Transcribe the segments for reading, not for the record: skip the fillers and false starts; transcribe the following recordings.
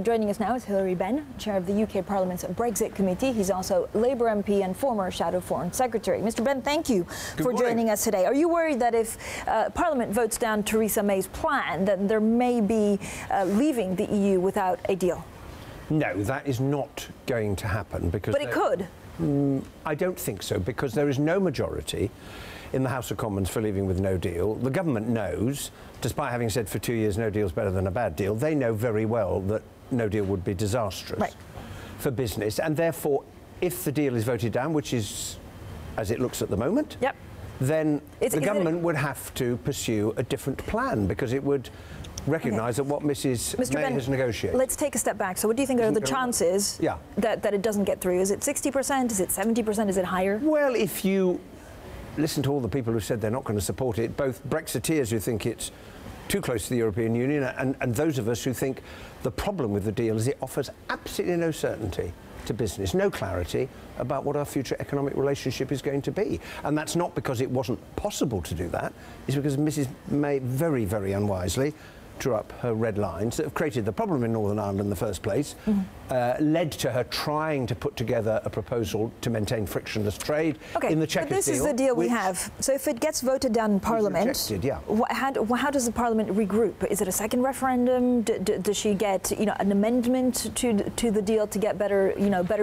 Joining us now is Hilary Benn, chair of the UK Parliament's Brexit Committee. He's also Labour MP and former Shadow Foreign Secretary. Mr. Benn, thank you for joining us today. Are you worried that if Parliament votes down Theresa May's plan, then there may be leaving the EU without a deal? No, that is not going to happen because... But it could. I don't think so, because there is no majority in the House of Commons for leaving with no deal. The government knows, despite having said for 2 years no deal's better than a bad deal, they know very well that no deal would be disastrous for business, and therefore if the deal is voted down, which is as it looks at the moment, then the government would have to pursue a different plan, because it would recognise that what Mr. May Benn has negotiated. Let's take a step back. So what do you think are the chances that it doesn't get through? Is it 60%? Is it 70%? Is it higher? Well, if you listen to all the people who said they're not going to support it, both Brexiteers who think it's too close to the European Union and those of us who think the problem with the deal is it offers absolutely no certainty to business, no clarity about what our future economic relationship is going to be. And that's not because it wasn't possible to do that, it's because Mrs. May very, very unwisely drew up her red lines that have created the problem in Northern Ireland in the first place, led to her trying to put together a proposal to maintain frictionless trade in the Chequers deal. But this is the deal we have. So if it gets voted down in Parliament, how does the Parliament regroup? Is it a second referendum? Does she get an amendment to the deal to get better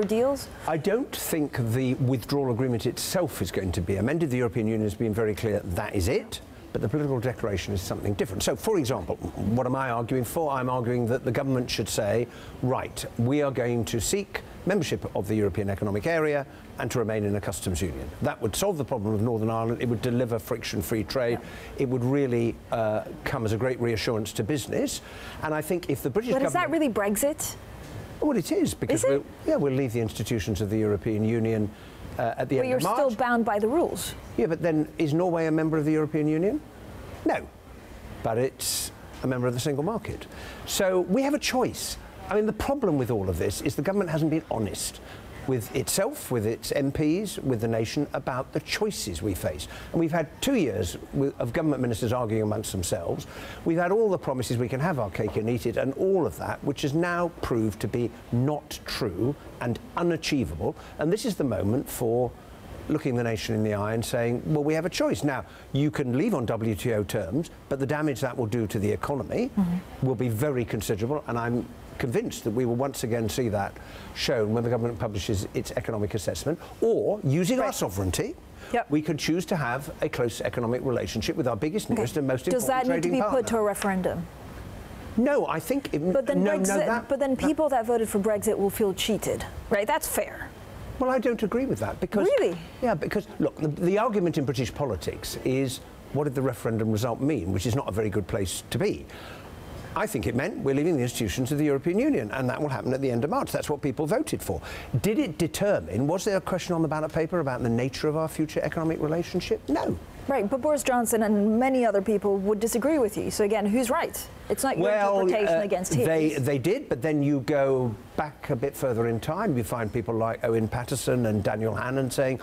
deals? I don't think the withdrawal agreement itself is going to be amended. The European Union has been very clear that is it. But the political declaration is something different. So, for example, what am I arguing for? I'm arguing that the government should say, right, we are going to seek membership of the European Economic Area and to remain in a customs union. That would solve the problem of Northern Ireland. It would deliver friction-free trade. It would really come as a great reassurance to business. And I think if the British government... But is that really Brexit? Well, it is, because we'll leave the institutions of the European Union at the end of March. But you're still bound by the rules. Yeah, but then is Norway a member of the European Union? No. But it's a member of the single market. So we have a choice. I mean, the problem with all of this is the government hasn't been honest with itself, with its MPs, with the nation, about the choices we face. And we've had 2 years of government ministers arguing amongst themselves. We've had all the promises we can have our cake and eat it, and all of that, which has now proved to be not true and unachievable. And this is the moment for looking the nation in the eye and saying, well, we have a choice. Now, you can leave on WTO terms, but the damage that will do to the economy will be very considerable, and I'm convinced that we will once again see that shown when the government publishes its economic assessment. Or, using our sovereignty, we could choose to have a close economic relationship with our biggest, nearest and most important trading partner. Does that need to be put to a referendum? No, I think... But then people that voted for Brexit will feel cheated, right? That's fair. Well, I don't agree with that, because... Really? Yeah, because, look, the argument in British politics is, what did the referendum result mean, which is not a very good place to be. I think it meant we're leaving the institutions of the European Union, and that will happen at the end of March. That's what people voted for. Did it determine, was there a question on the ballot paper about the nature of our future economic relationship? No. Right, but Boris Johnson and many other people would disagree with you. So again, who's right? It's not your interpretation against his. They did, but then you go back a bit further in time, you find people like Owen Paterson and Daniel Hannan saying,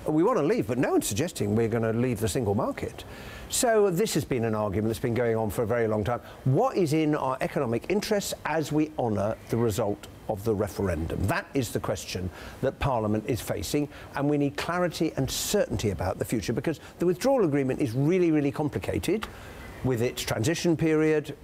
we want to leave, but no one's suggesting we're going to leave the single market. So this has been an argument that's been going on for a very long time. What is in our economic interests as we honour the result of the referendum? That is the question that Parliament is facing, and we need clarity and certainty about the future, because the withdrawal agreement is really, really complicated with its transition period,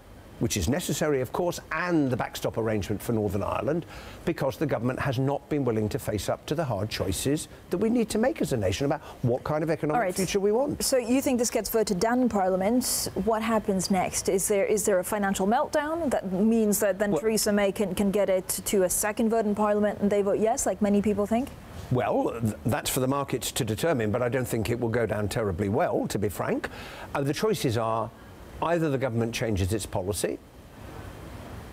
which is necessary, of course, and the backstop arrangement for Northern Ireland, because the government has not been willing to face up to the hard choices that we need to make as a nation about what kind of economic future we want. So you think this gets voted down in Parliament? What happens next? Is there a financial meltdown that means that then Theresa May can get it to a second vote in Parliament and they vote yes, like many people think? Well, that's for the markets to determine, but I don't think it will go down terribly well, to be frank. The choices are, either the government changes its policy,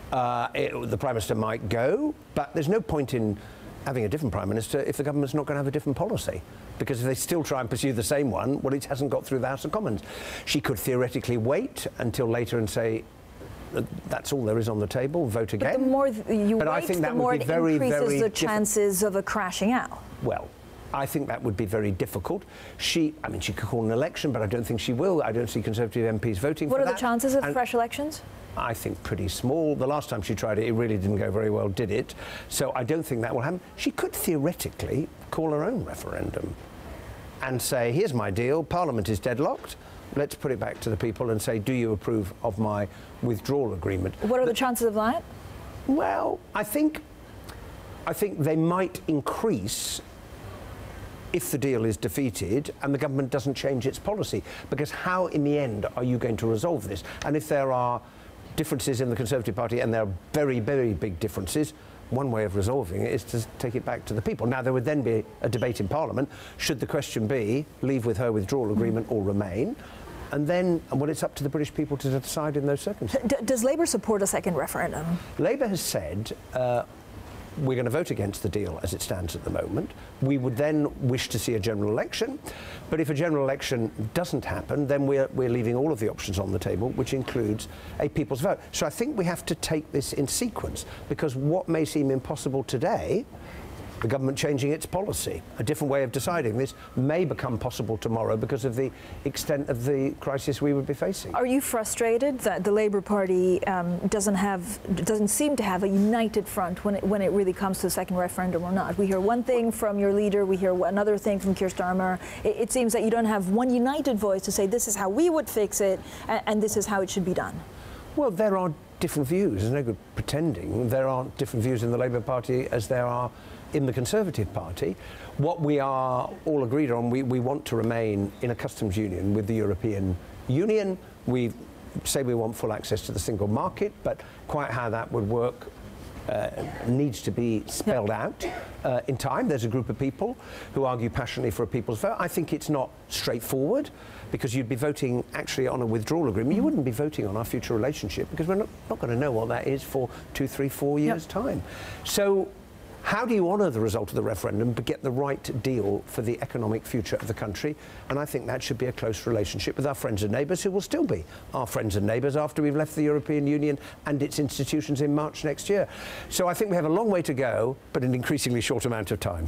the Prime Minister might go, but there's no point in having a different Prime Minister if the government's not going to have a different policy. Because if they still try and pursue the same one, well, it hasn't got through the House of Commons. She could theoretically wait until later and say, that's all there is on the table, vote again. But the more you wait, the more it increases the chances of a crashing out. Well, I think that would be very difficult. She could call an election, but I don't think she will. I don't see Conservative MPs voting for that. What are the chances of fresh elections? I think pretty small. The last time she tried it, it really didn't go very well, did it? So I don't think that will happen. She could theoretically call her own referendum and say, here's my deal, Parliament is deadlocked, let's put it back to the people and say, do you approve of my withdrawal agreement? What are the chances of that? Well, I think they might increase if the deal is defeated and the government doesn't change its policy. Because how, in the end, are you going to resolve this? And if there are differences in the Conservative Party, and there are very, very big differences, one way of resolving it is to take it back to the people. Now, there would then be a debate in Parliament. Should the question be, leave with her withdrawal agreement or remain? And then, well, it's up to the British people to decide in those circumstances. Does Labour support a second referendum? Labour has said, we're going to vote against the deal as it stands at the moment. We would then wish to see a general election. But if a general election doesn't happen, then we're leaving all of the options on the table, which includes a people's vote. So I think we have to take this in sequence, because what may seem impossible today, the government changing its policy, a different way of deciding this, may become possible tomorrow because of the extent of the crisis we would be facing. Are you frustrated that the Labour Party doesn't seem to have a united front when it really comes to the second referendum or not? We hear one thing from your leader, we hear another thing from Keir Starmer. It seems that you don't have one united voice to say this is how we would fix it and this is how it should be done. Well, there are different views. There's no good pretending. There are different views in the Labour Party as there are in the Conservative Party. What we are all agreed on, we want to remain in a customs union with the European Union. We say we want full access to the single market, but quite how that would work needs to be spelled out in time. There's a group of people who argue passionately for a people's vote. I think it's not straightforward, because you'd be voting actually on a withdrawal agreement. You wouldn't be voting on our future relationship, because we're not going to know what that is for 2, 3, 4 years' time. So how do you honour the result of the referendum but get the right deal for the economic future of the country? And I think that should be a close relationship with our friends and neighbours, who will still be our friends and neighbours after we've left the European Union and its institutions in March next year. So I think we have a long way to go, but an increasingly short amount of time.